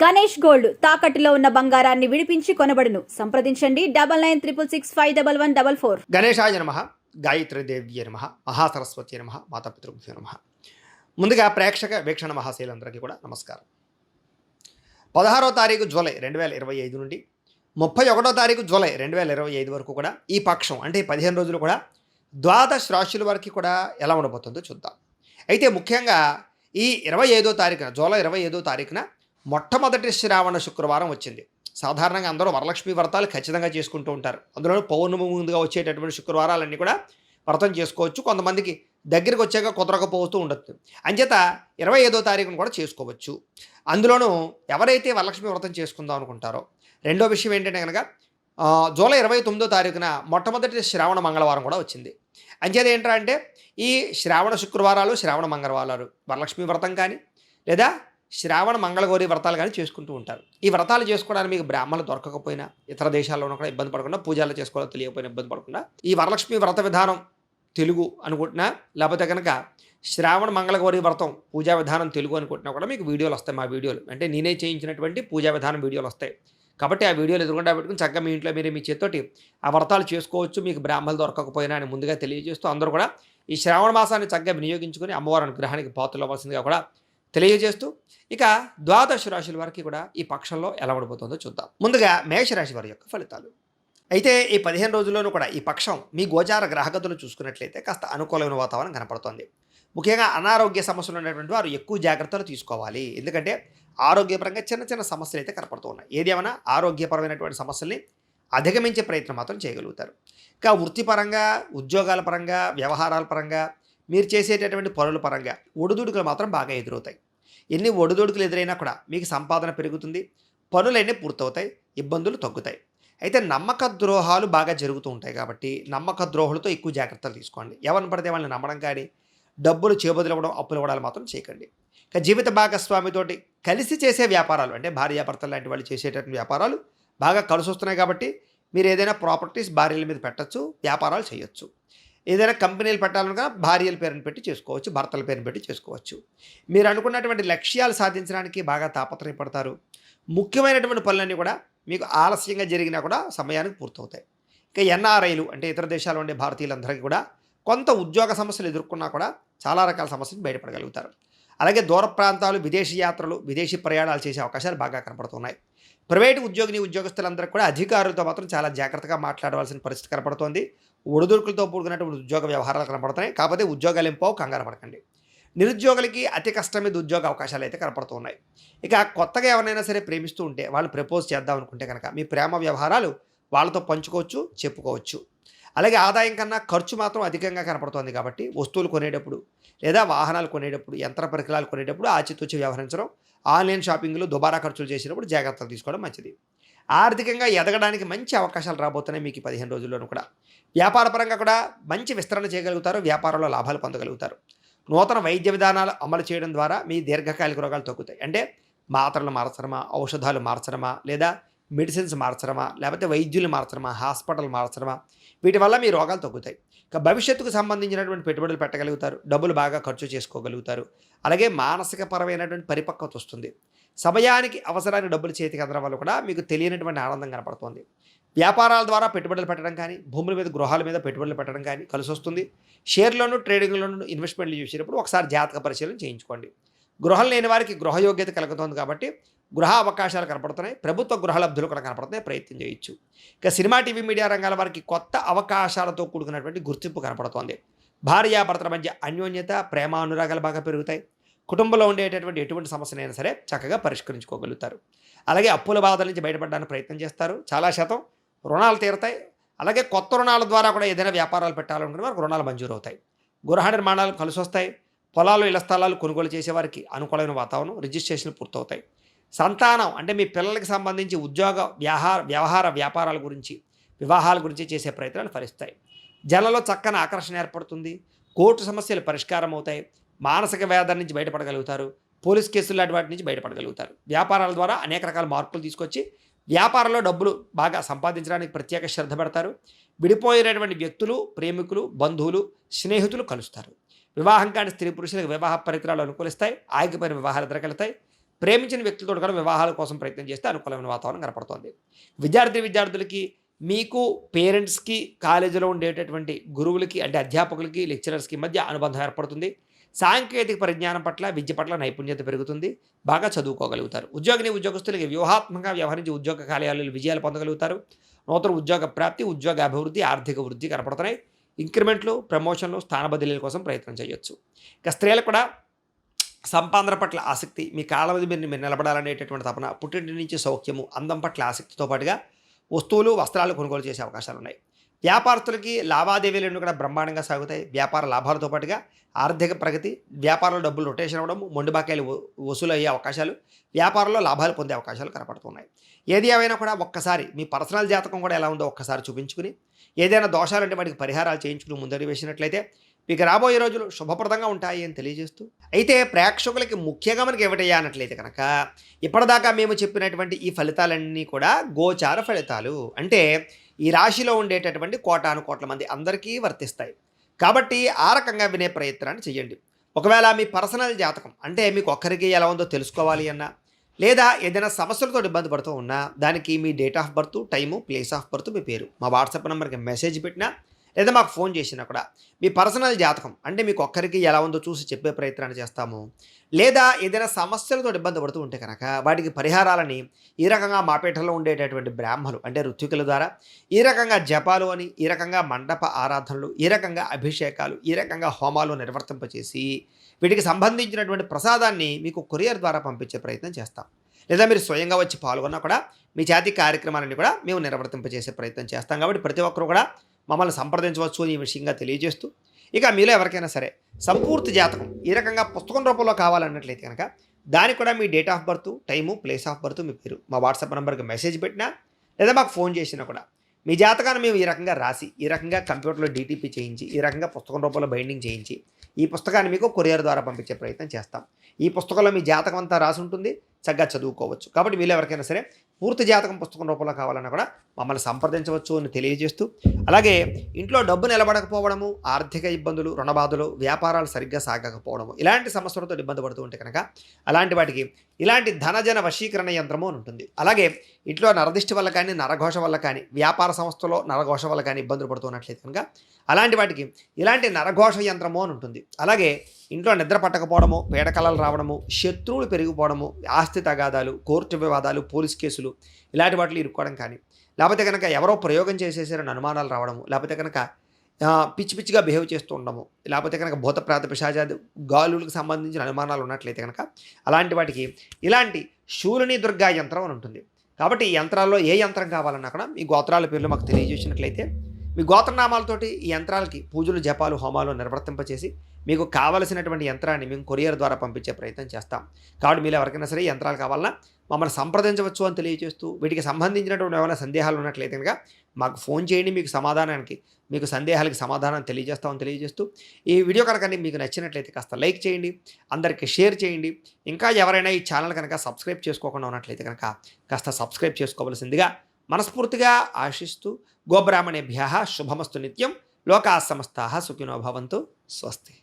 Ganesh gold తాకట్టులో ఉన్న బంగారాన్ని విడిపించి కొనబడును. సంప్రదించండి 9966611144. గణేశాయ నమః, గాయత్రీదేవ్యే నమః, మహాసరస్వతి నమః, మాతాపితృభ్యో నమః. ముందుగా ప్రేక్షక వీక్షణ మహాశైలందరికీ కూడా నమస్కారం. 16వ తారీఖు జూలై 2025 నుండి 31వ తారీఖు జూలై 2025 వరకు కూడా ఈ పక్షం అంటే 15 రోజులు కూడా ద్వాదశ రాశుల వరకు కూడా ఎలా ఉండబోతుందో చూద్దాం. అయితే ముఖ్యంగా ఈ 25వ తారీఖున జూలై 25వ తారీఖున మొట్టమొదటి శ్రావణ శుక్రవారం వచ్చింది. సాధారణంగా అందరూ వరలక్ష్మి వ్రతాలు ఖచ్చితంగా చేసుకుంటూ ఉంటారు. అందులో పౌర్ణమి ముందుగా వచ్చేటటువంటి శుక్రవారాలన్నీ కూడా వ్రతం చేసుకోవచ్చు. కొంతమందికి దగ్గరికి వచ్చాక కుదరకపోతూ ఉండొచ్చు. అంచేత 25వ తారీఖును కూడా చేసుకోవచ్చు. అందులోనూ ఎవరైతే వరలక్ష్మి వ్రతం చేసుకుందాం అనుకుంటారో, రెండో విషయం ఏంటంటే కనుక జూలై 29వ తారీఖున మొట్టమొదటి శ్రావణ మంగళవారం కూడా వచ్చింది. అంచేత ఏంటంటే ఈ శ్రావణ శుక్రవారాలు, శ్రావణ మంగళవారాలు వరలక్ష్మి వ్రతం కానీ లేదా శ్రావణ మంగళగౌరి వ్రతాలు కానీ చేసుకుంటూ ఉంటారు. ఈ వ్రతాలు చేసుకోవడానికి మీకు బ్రాహ్మణులు దొరకకపోయినా, ఇతర దేశాల్లో కూడా ఇబ్బంది పడకుండా, పూజలు చేసుకోవాలో తెలియకపోయినా ఇబ్బంది పడకుండా ఈ వరలక్ష్మి వ్రత విధానం తెలుగు అనుకుంటున్నా, లేకపోతే కనుక శ్రావణ మంగళగౌరి వ్రతం పూజా విధానం తెలుగు అనుకుంటున్నా కూడా మీకు వీడియోలు వస్తాయి. మా వీడియోలు అంటే నేనే చేయించినటువంటి పూజా విధానం వీడియోలు వస్తాయి. కాబట్టి ఆ వీడియోలు ఎదురుకుండా పెట్టుకుని చక్కగా మీ ఇంట్లో మీ చేతితోటి ఆ వ్రతాలు చేసుకోవచ్చు. మీకు బ్రాహ్మణులు దొరకకపోయినా అని ముందుగా తెలియజేస్తూ అందరూ కూడా ఈ శ్రావణ మాసాన్ని చక్కగా వినియోగించుకొని అమ్మవారి అనుగ్రహానికి పాత్రలు అవ్వాల్సిందిగా కూడా తెలియజేస్తూ ఇక ద్వాదశ రాశుల వారికి కూడా ఈ పక్షంలో ఎలా ఉండబోతుందో చూద్దాం. ముందుగా మేషరాశి వారి యొక్క ఫలితాలు. అయితే ఈ 15 రోజుల్లోనూ కూడా ఈ పక్షం మీ గోచార గ్రహగతులు చూసుకున్నట్లయితే కాస్త అనుకూలమైన వాతావరణం కనపడుతోంది. ముఖ్యంగా అనారోగ్య సమస్యలు ఉన్నటువంటి వారు ఎక్కువ జాగ్రత్తలు తీసుకోవాలి. ఎందుకంటే ఆరోగ్యపరంగా చిన్న చిన్న సమస్యలు అయితే కనపడుతూ ఉన్నాయి. ఏదేమైనా ఆరోగ్యపరమైనటువంటి సమస్యల్ని అధిగమించే ప్రయత్నం మాత్రం చేయగలుగుతారు. ఇంకా వృత్తిపరంగా, ఉద్యోగాల పరంగా, వ్యవహారాల పరంగా, మీరు చేసేటటువంటి పనుల పరంగా ఒడిదుడుకులు మాత్రం బాగా ఎదురవుతాయి. ఎన్ని ఒడిదుడుకులు ఎదురైనా కూడా మీకు సంపాదన పెరుగుతుంది, పనులన్నీ పూర్తవుతాయి, ఇబ్బందులు తగ్గుతాయి. అయితే నమ్మక ద్రోహాలు బాగా జరుగుతూ ఉంటాయి కాబట్టి నమ్మక ద్రోహులతో ఎక్కువ జాగ్రత్తలు తీసుకోండి. ఎవరిని పడితే వాళ్ళని నమ్మడం కానీ, డబ్బులు చేబదులు ఇవ్వడం, అప్పులు ఇవ్వడాలు మాత్రం చేయకండి. ఇక జీవిత భాగస్వామితోటి కలిసి చేసే వ్యాపారాలు అంటే భార్యాభర్తలు లాంటి వాళ్ళు చేసేటటువంటి వ్యాపారాలు బాగా కలిసి వస్తున్నాయి కాబట్టి మీరు ఏదైనా ప్రాపర్టీస్ భార్యల మీద పెట్టచ్చు, వ్యాపారాలు చేయొచ్చు. ఏదైనా కంపెనీలు పెట్టాలనుక భార్యల పేరుని పెట్టి చేసుకోవచ్చు, భర్తల పేరుని పెట్టి చేసుకోవచ్చు. మీరు అనుకున్నటువంటి లక్ష్యాలు సాధించడానికి బాగా తాపత్రయపడతారు. ముఖ్యమైనటువంటి పనులన్నీ కూడా మీకు ఆలస్యంగా జరిగినా కూడా సమయానికి పూర్తవుతాయి. ఇక ఎన్ఆర్ఐలు అంటే ఇతర దేశాల్లో ఉండే భారతీయులందరికీ కూడా కొంత ఉద్యోగ సమస్యలు ఎదుర్కొన్నా కూడా చాలా రకాల సమస్యలు బయటపడగలుగుతారు. అలాగే దూర ప్రాంతాలు, విదేశీ యాత్రలు, విదేశీ ప్రయాణాలు చేసే అవకాశాలు బాగా కనపడుతున్నాయి. ప్రైవేటు ఉద్యోగస్తులందరికీ కూడా అధికారులతో మాత్రం చాలా జాగ్రత్తగా మాట్లాడవలసిన పరిస్థితి కనపడుతోంది. ఒడిదుడుకులతో కూడుకున్నటువంటి ఉద్యోగ వ్యవహారాలు కనపడుతున్నాయి. కాకపోతే ఉద్యోగాలు ఏం పోవు, కంగారు పడకండి. నిరుద్యోగులకి అతి కష్టం మీద ఉద్యోగ అవకాశాలు అయితే కనపడుతున్నాయి. ఇక కొత్తగా ఎవరైనా సరే ప్రేమిస్తూ ఉంటే, వాళ్ళు ప్రపోజ్ చేద్దాం అనుకుంటే కనుక మీ ప్రేమ వ్యవహారాలు వాళ్ళతో పంచుకోవచ్చు, చెప్పుకోవచ్చు. అలాగే ఆదాయం కన్నా ఖర్చు మాత్రం అధికంగా కనపడుతోంది కాబట్టి వస్తువులు కొనేటప్పుడు లేదా వాహనాలు కొనేటప్పుడు, యంత్ర పరికరాలు కొనేటప్పుడు ఆచితూచి వ్యవహరించడం, ఆన్లైన్ షాపింగ్లు దుబారా ఖర్చులు చేసినప్పుడు జాగ్రత్తలు తీసుకోవడం మంచిది. ఆర్థికంగా ఎదగడానికి మంచి అవకాశాలు రాబోతున్నాయి మీకు ఈ 15 రోజుల్లోనూ కూడా. వ్యాపారపరంగా కూడా మంచి విస్తరణ చేయగలుగుతారు, వ్యాపారంలో లాభాలు పొందగలుగుతారు. నూతన వైద్య విధానాలు అమలు చేయడం ద్వారా మీ దీర్ఘకాలిక రోగాలు తగ్గుతాయి. అంటే మాత్రలు మార్చడమా, ఔషధాలు మార్చడమా, లేదా మెడిసిన్స్ మార్చడమా, లేకపోతే వైద్యులు మార్చడమా, హాస్పిటల్ మార్చడమా, వీటి వల్ల మీ రోగాలు తగ్గుతాయి. ఇక భవిష్యత్తుకు సంబంధించినటువంటి పెట్టుబడులు పెట్టగలుగుతారు, డబ్బులు బాగా ఖర్చు చేసుకోగలుగుతారు. అలాగే మానసిక పరమైనటువంటి పరిపక్వత వస్తుంది. సమయానికి అవసరానికి డబ్బులు చేతికి అందడం వల్ల కూడా మీకు తెలియనటువంటి ఆనందం కనపడుతుంది. వ్యాపారాల ద్వారా పెట్టుబడులు పెట్టడం కానీ, భూముల మీద, గృహాల మీద పెట్టుబడులు పెట్టడం కానీ కలిసి వస్తుంది. షేర్లోను, ట్రేడింగ్లోను ఇన్వెస్ట్మెంట్లు చేసేటప్పుడు ఒకసారి జాతక పరిశీలన చేయించుకోండి. గృహం లేని వారికి గృహయోగ్యత కలుగుతుంది కాబట్టి గృహ అవకాశాలు కనపడుతున్నాయి. ప్రభుత్వ గృహలబ్ధులు కూడా కనపడుతున్నాయి, ప్రయత్నం చేయొచ్చు. ఇక సినిమా, టీవీ, మీడియా రంగాల వారికి కొత్త అవకాశాలతో కూడుకున్నటువంటి గుర్తింపు కనపడుతోంది. భార్యాభర్తల మధ్య అన్యోన్యత, ప్రేమ, అనురాగాలు బాగా పెరుగుతాయి. కుటుంబంలో ఉండేటటువంటి ఎటువంటి సమస్యనైనా సరే చక్కగా పరిష్కరించుకోగలుగుతారు. అలాగే అప్పుల బాధల నుంచి బయటపడడానికి ప్రయత్నం చేస్తారు. చాలా శాతం రుణాలు తీరుతాయి. అలాగే కొత్త రుణాల ద్వారా కూడా ఏదైనా వ్యాపారాలు పెట్టాలనుకునే వారికి రుణాలు మంజూరు అవుతాయి. గృహ నిర్మాణాలు కలిసి వస్తాయి. పొలాలు, ఇళ్ల స్థలాలు కొనుగోలు చేసేవారికి అనుకూలమైన వాతావరణం, రిజిస్ట్రేషన్లు పూర్తవుతాయి. సంతానం అంటే మీ పిల్లలకి సంబంధించి ఉద్యోగ, వ్యవహార, వ్యాపారాల గురించి, వివాహాల గురించి చేసే ప్రయత్నాలు ఫలిస్తాయి. జనంలో చక్కని ఆకర్షణ ఏర్పడుతుంది. కోర్టు సమస్యలు పరిష్కారం అవుతాయి. మానసిక వేదన నుంచి బయటపడగలుగుతారు. పోలీస్ కేసులు లాంటి వాటి నుంచి బయటపడగలుగుతారు. వ్యాపారాల ద్వారా అనేక రకాల మార్పులు తీసుకొచ్చి వ్యాపారంలో డబ్బులు బాగా సంపాదించడానికి ప్రత్యేక శ్రద్ధ పెడతారు. విడిపోయినటువంటి వ్యక్తులు, ప్రేమికులు, బంధువులు, స్నేహితులు కలుస్తారు. వివాహం కాని స్త్రీ పురుషులకు వివాహ పరికరాలు అనుకూలిస్తాయి. ఆగిపోయిన వివాహాలు ఎదురకెళ్తాయి. ప్రేమించిన వ్యక్తులతో కూడా వివాహాల కోసం ప్రయత్నం చేస్తే అనుకూలమైన వాతావరణం కనపడుతోంది. విద్యార్థులకి మీకు పేరెంట్స్‌కి, కాలేజీలో ఉండేటటువంటి గురువులకి అంటే అధ్యాపకులకి, లెక్చరర్స్‌కి మధ్య అనుబంధం ఏర్పడుతుంది. సాంకేతిక పరిజ్ఞానం పట్ల, విద్య పట్ల నైపుణ్యత పెరుగుతుంది. బాగా చదువుకోగలుగుతారు. ఉద్యోగస్తులకి వ్యూహాత్మకంగా వ్యవహరించి ఉద్యోగ కార్యాలయాల్లో విజయాలు పొందగలుగుతారు. నూతన ఉద్యోగ ప్రాప్తి, ఉద్యోగ అభివృద్ధి, ఆర్థిక వృద్ధి కనపడుతున్నాయి. ఇంక్రిమెంట్లు, ప్రమోషన్లు, స్థాన బదిలీల కోసం ప్రయత్నం చేయొచ్చు. ఇక స్త్రీలకు కూడా సంపాదన పట్ల ఆసక్తి, మీ కాళ్ళ మీద మీరు నిలబడాలనేటటువంటి తపన, పుట్టింటి నుంచి సౌఖ్యము, అందం పట్ల ఆసక్తితో పాటుగా వస్తువులు, వస్త్రాలు కొనుగోలు చేసే అవకాశాలు ఉన్నాయి. వ్యాపారస్తులకి లావాదేవీలన్నీ కూడా బ్రహ్మాండంగా సాగుతాయి. వ్యాపార లాభాలతో పాటుగా ఆర్థిక ప్రగతి, వ్యాపారంలో డబ్బులు రొటేషన్ అవ్వడం, మొండి బాకాయలు వసూలు అయ్యే అవకాశాలు, వ్యాపారంలో లాభాలు పొందే అవకాశాలు కనపడుతున్నాయి. ఏది ఏమైనా కూడా ఒక్కసారి మీ పర్సనల్ జాతకం కూడా ఎలా ఉందో ఒక్కసారి చూపించుకుని, ఏదైనా దోషాలుంటే వాటికి పరిహారాలు చేయించుకుని ముందడుగు వేసినట్లయితే మీకు రాబోయే రోజులు శుభప్రదంగా ఉంటాయి అని తెలియజేస్తూ, అయితే ప్రేక్షకులకి ముఖ్యంగా మనకి ఏమిటయ్యా అన్నట్లయితే కనుక, ఇప్పటిదాకా మేము చెప్పినటువంటి ఈ ఫలితాలన్నీ కూడా గోచార ఫలితాలు. అంటే ఈ రాశిలో ఉండేటటువంటి కోటాను కోట్ల మంది అందరికీ వర్తిస్తాయి. కాబట్టి ఆ రకంగా వినే ప్రయత్నాన్ని చేయండి. ఒకవేళ మీ పర్సనల్ జాతకం అంటే మీకు ఒక్కరికి ఎలా ఉందో తెలుసుకోవాలి అన్నా, లేదా ఏదైనా సమస్యలతో ఇబ్బంది పడుతూ ఉన్నా, దానికి మీ date of birth, time, place of birth, మీ పేరు మా వాట్సాప్ నెంబర్కి మెసేజ్ పెట్టినా, లేదా మాకు ఫోన్ చేసినా కూడా మీ పర్సనల్ జాతకం అంటే మీకు ఒక్కరికి ఎలా ఉందో చూసి చెప్పే ప్రయత్నాన్ని చేస్తాము. లేదా ఏదైనా సమస్యలతో ఇబ్బంది పడుతూ ఉంటే కనుక వాటికి పరిహారాలని ఈ రకంగా మా పీఠంలో ఉండేటటువంటి బ్రాహ్మలు అంటే ఋత్వికుల ద్వారా ఈ రకంగా జపాలు అని, ఈ రకంగా మండప ఆరాధనలు, ఈ రకంగా అభిషేకాలు, ఈ రకంగా హోమాలు నిర్వర్తింపచేసి వీటికి సంబంధించినటువంటి ప్రసాదాన్ని మీకు కొరియర్ ద్వారా పంపించే ప్రయత్నం చేస్తాం. లేదా మీరు స్వయంగా వచ్చి పాల్గొన్నా కూడా మీ జాతి కార్యక్రమాలన్నీ కూడా మేము నిర్వర్తింపచేసే ప్రయత్నం చేస్తాం. కాబట్టి ప్రతి ఒక్కరు కూడా మమ్మల్ని సంప్రదించవచ్చు అని ఈ విషయంగా తెలియజేస్తూ, ఇక మీలో ఎవరికైనా సరే సంపూర్తి జాతకం ఈ రకంగా పుస్తకం రూపంలో కావాలన్నట్లయితే కనుక దానికి కూడా మీ date of birth, time, place of birth, మీ పేరు మా వాట్సాప్ నెంబర్కి మెసేజ్ పెట్టినా, లేదా మాకు ఫోన్ చేసినా కూడా మీ జాతకాన్ని మేము ఈ రకంగా రాసి, ఈ రకంగా కంప్యూటర్లో డీటీపీ చేయించి, ఈ రకంగా పుస్తకం రూపంలో బైండింగ్ చేయించి ఈ పుస్తకాన్ని మీకు కొరియర్ ద్వారా పంపించే ప్రయత్నం చేస్తాం. ఈ పుస్తకంలో మీ జాతకం అంతా రాసి ఉంటుంది, చక్కగా చదువుకోవచ్చు. కాబట్టి మీరు ఎవరికైనా సరే పూర్తి జాతకం పుస్తకం రూపంలో కావాలన్నా కూడా మమ్మల్ని సంప్రదించవచ్చు అని తెలియజేస్తూ, అలాగే ఇంట్లో డబ్బు నిలబడకపోవడము, ఆర్థిక ఇబ్బందులు, రుణబాధలు, వ్యాపారాలు సరిగ్గా సాగకపోవడము, ఇలాంటి సమస్యలతో ఇబ్బంది పడుతూ ఉంటే కనుక అలాంటి వాటికి ఇలాంటి ధనజన వశీకరణ యంత్రము అని ఉంటుంది. అలాగే ఇంట్లో నరదిష్టి వల్ల కానీ, నరఘోష వల్ల కానీ, వ్యాపార సంస్థలో నరఘోష వల్ల కానీ ఇబ్బందులు పడుతున్నట్లయితే కనుక అలాంటి వాటికి ఇలాంటి నరఘోష యంత్రము అని ఉంటుంది. అలాగే ఇంట్లో నిద్ర పట్టకపోవడము, పీడకలలు రావడము, శత్రువులు పెరిగిపోవడము, ఆస్తి తగాదాలు, కోర్టు వివాదాలు, పోలీస్ కేసులు ఇలాంటి వాటిలో ఇరుక్కోవడం కానీ, లేకపోతే కనుక ఎవరో ప్రయోగం చేసేసారని అనుమానాలు రావడము, లేకపోతే కనుక పిచ్చి పిచ్చిగా బిహేవ్ చేస్తూ ఉండడము, లేకపోతే కనుక భూత ప్రేత పిశాచాది గాలులకు సంబంధించిన అనుమానాలు ఉన్నట్లయితే కనుక అలాంటి వాటికి ఇలాంటి శూలిని దుర్గా యంత్రం అని ఉంటుంది. కాబట్టి ఈ యంత్రాల్లో ఏ యంత్రం కావాలన్నా కూడా మీ గోత్రాల పేర్లు మాకు తెలియజేసినట్లయితే మీ గోత్రనామాలతోటి ఈ యంత్రాలకి పూజలు, జపాలు, హోమాలు నిర్వర్తింపచేసి మీకు కావలసినటువంటి యంత్రాన్ని మేము కొరియర్ ద్వారా పంపించే ప్రయత్నం చేస్తాం. కాబట్టి మీరు ఎవరికైనా సరే యంత్రాలు కావాలన్నా మమ్మల్ని సంప్రదించవచ్చు అని తెలియజేస్తూ, వీటికి సంబంధించినటువంటి ఏమైనా సందేహాలు ఉన్నట్లయితే కనుక మాకు ఫోన్ చేయండి, మీకు సందేహాలకి సమాధానం తెలియజేస్తామని తెలియజేస్తూ, ఈ వీడియో కనుక మీకు నచ్చినట్లయితే కాస్త లైక్ చేయండి, అందరికీ షేర్ చేయండి. ఇంకా ఎవరైనా ఈ ఛానల్ కనుక సబ్స్క్రైబ్ చేసుకోకుండా ఉన్నట్లయితే కనుక కాస్త సబ్స్క్రైబ్ చేసుకోవాల్సిందిగా మనస్ఫూర్తిగా ఆశిస్తూ, గోబ్రాహ్మణేభ్యః శుభమస్తు నిత్యం, లోకాః సమస్తాః సుఖినో భవంతు. స్వస్తి.